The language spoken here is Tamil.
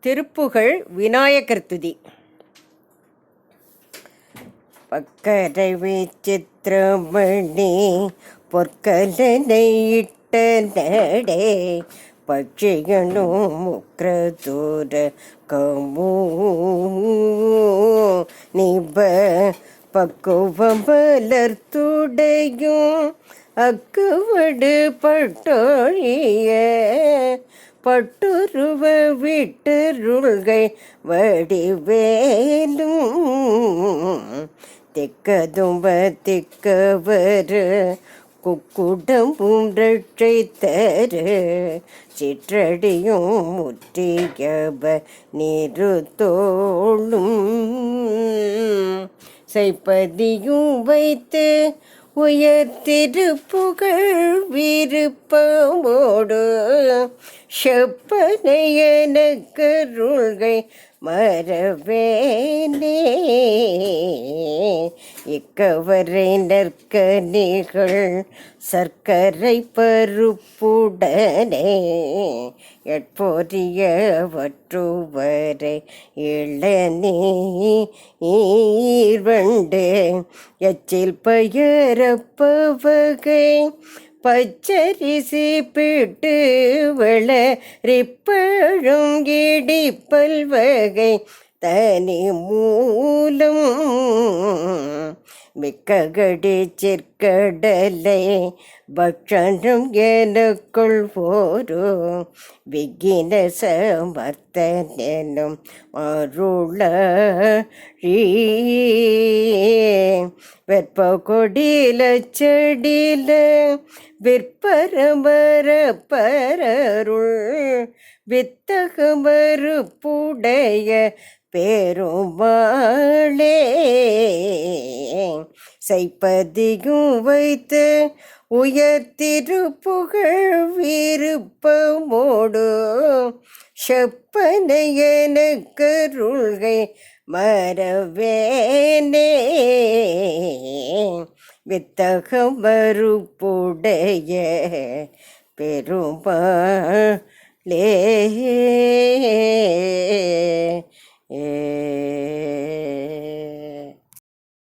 திருப்புகழ் விநாயகர் துதி. பக்கரை விசித்திரமணி பொற்கலனை இட்ட நடே பட்சியனும் முக்ரதூர கமூ நிப பக்குவமலர்த்துடையும் அக்குவடு பட்டொழிய பட்டுருவ விட்டருள்கை வடிவேலும் திக்கதும்ப திக்கவர் குக்குடம்பும் ரட்சை தரு சிற்றடியும் முற்றியப நிறுத்தோளும் செய்ப்பதியும் வைத்து உயர்த்திருப்புகழ் விருப்பமோடு செப்பனையன கருள்கை மறவேனே இக்கவரை நற்கனிகள் சர்க்கரை பருப்புடனே எட்பொரியவற்றுவரை இளநீர்வண்டு எச்சில் பயரப்பவகை பச்சரிசி பிட்டு வளரிப்பழும் இடிப்பல் வகை தனி மூலம் மிக்ககடி சிற்கடலை பக்ஷணம் எனக்குள் போரோ விகின சமர்த்தனும் அருள வெப்ப கொடியில செடியில விற்பரமர பரருள் வித்தகமறுப்புடைய பெருமாளே செய்ப்பதியும் வைத்து உயர்த்திருப்புகழ் விருப்பமோடு செப்பனையன கருள்கை மறவேனே வித்தகம் மறுப்புடைய பெருமாளே.